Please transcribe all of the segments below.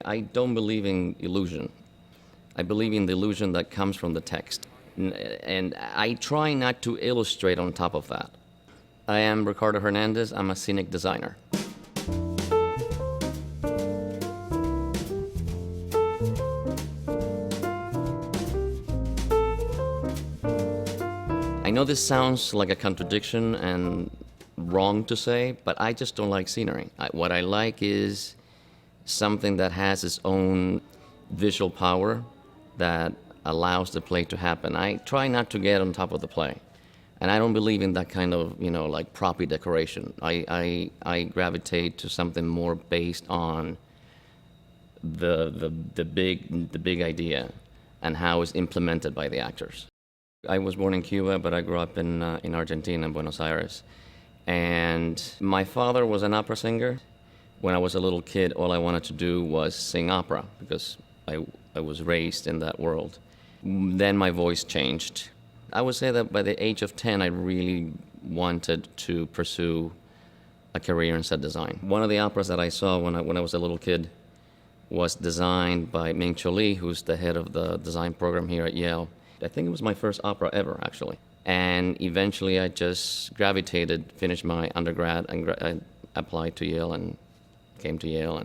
I don't believe in illusion. I believe in the illusion that comes from the text. And I try not to illustrate on top of that. I am Ricardo Hernandez. I'm a scenic designer. I know this sounds like a contradiction and wrong to say, but I just don't like scenery. What I like is something that has its own visual power that allows the play to happen. I try not to get on top of the play. And I don't believe in that kind of, like proppy decoration. I gravitate to something more based on the big idea and how it's implemented by the actors. I was born in Cuba, but I grew up in Argentina, in Buenos Aires. And my father was an opera singer. When I was a little kid, all I wanted to do was sing opera because I was raised in that world. Then my voice changed. I would say that by the age of 10, I really wanted to pursue a career in set design. One of the operas that I saw when I was a little kid was designed by Ming Cho Lee, who's the head of the design program here at Yale. I think it was my first opera ever, actually. And eventually I just gravitated, finished my undergrad, and I applied to Yale and came to Yale.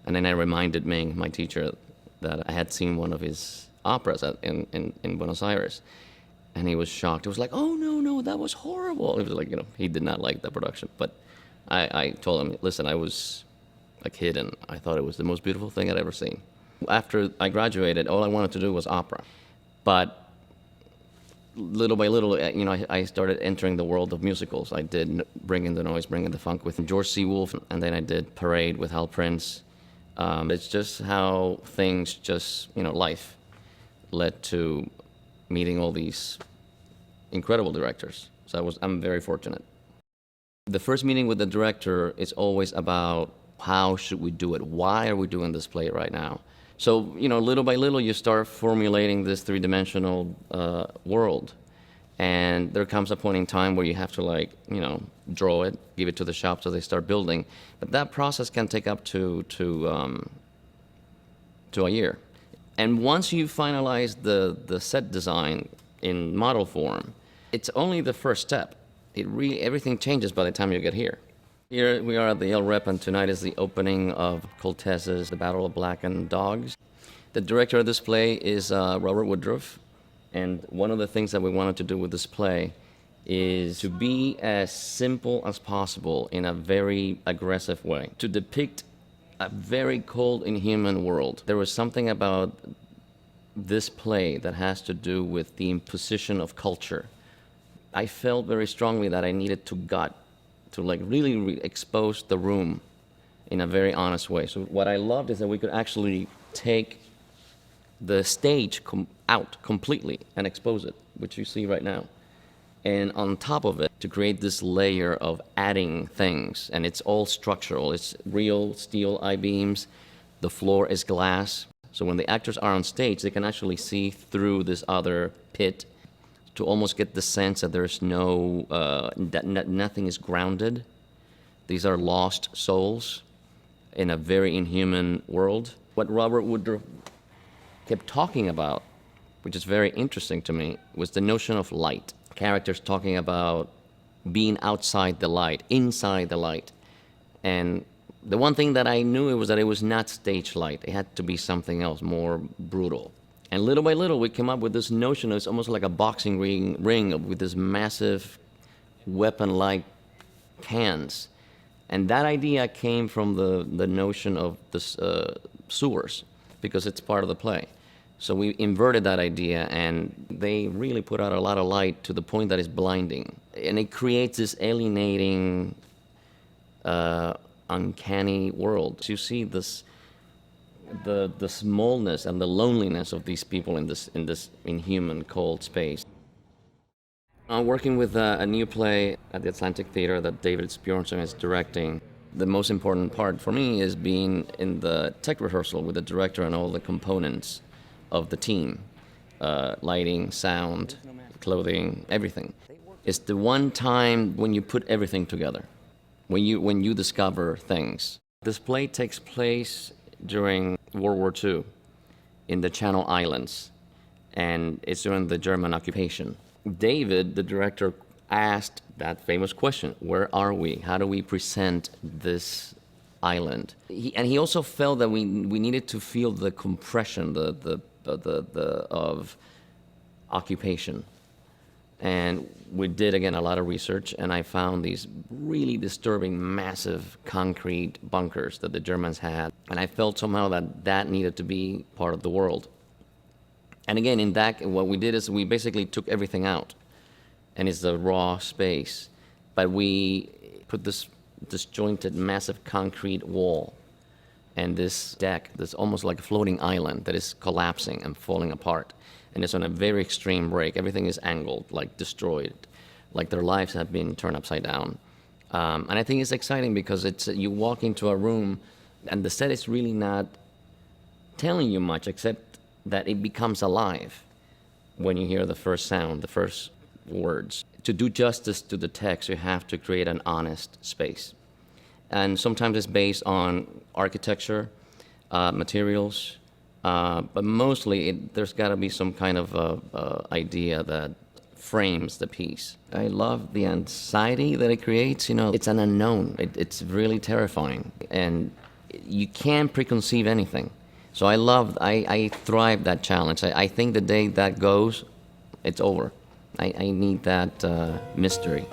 And then I reminded Ming, my teacher, that I had seen one of his operas in Buenos Aires. And he was shocked. He was like, "Oh, no, that was horrible." It was like, he did not like the production. But I told him, listen, I was a kid and I thought it was the most beautiful thing I'd ever seen. After I graduated, all I wanted to do was opera. But little by little, I started entering the world of musicals. I did Bring in the Noise, Bring in the Funk with George C. Wolfe, and then I did Parade with Hal Prince. It's just how things life led to meeting all these incredible directors. So I'm very fortunate. The first meeting with the director is always about how should we do it? Why are we doing this play right now? So, little by little, you start formulating this three-dimensional world. And there comes a point in time where you have to, draw it, give it to the shop so they start building. But that process can take up to a year. And once you finalize the set design in model form, it's only the first step. Everything changes by the time you get here. Here we are at the Yale Rep, and tonight is the opening of Coltez's The Battle of Blackened Dogs. The director of this play is Robert Woodruff, and one of the things that we wanted to do with this play is to be as simple as possible in a very aggressive way, to depict a very cold, inhuman world. There was something about this play that has to do with the imposition of culture. I felt very strongly that I needed to really expose the room in a very honest way. So what I loved is that we could actually take the stage out completely and expose it, which you see right now. And on top of it, to create this layer of adding things, and it's all structural. It's real steel I-beams. The floor is glass. So when the actors are on stage, they can actually see through this other pit to almost get the sense that there's nothing is grounded. These are lost souls in a very inhuman world. What Robert Woodruff kept talking about, which is very interesting to me, was the notion of light. Characters talking about being outside the light, inside the light. And the one thing that I knew was that it was not stage light. It had to be something else, more brutal. And little by little, we came up with this notion of it's almost like a boxing ring with this massive weapon-like cans. And that idea came from the notion of the sewers, because it's part of the play. So we inverted that idea, and they really put out a lot of light to the point that it's blinding. And it creates this alienating, uncanny world. So you see this, the smallness and the loneliness of these people in this inhuman, cold space. I'm working with a new play at the Atlantic Theater that David Bjornsson is directing. The most important part for me is being in the tech rehearsal with the director and all the components of the team. Lighting, sound, clothing, everything. It's the one time when you put everything together, when you discover things. This play takes place during World War II in the Channel Islands, and it's during the German occupation. David, the director, asked that famous question: where are we? How do we present this island? He also felt that we needed to feel the compression, the of occupation. And we did, again, a lot of research, and I found these really disturbing, massive concrete bunkers that the Germans had. And I felt somehow that that needed to be part of the world. And again, in that, what we did is we basically took everything out, and it's the raw space. But we put this disjointed, massive concrete wall and this deck that's almost like a floating island that is collapsing and falling apart. And it's on a very extreme break. Everything is angled, like destroyed, like their lives have been turned upside down. And I think it's exciting because it's you walk into a room, and the set is really not telling you much, except that it becomes alive when you hear the first sound, the first words. To do justice to the text, you have to create an honest space. And sometimes it's based on architecture, materials, but mostly there's got to be some kind of idea that frames the piece. I love the anxiety that it creates. You know, it's an unknown. It's really terrifying, and you can't preconceive anything. So I thrive that challenge. I think the day that goes, it's over. I need that mystery.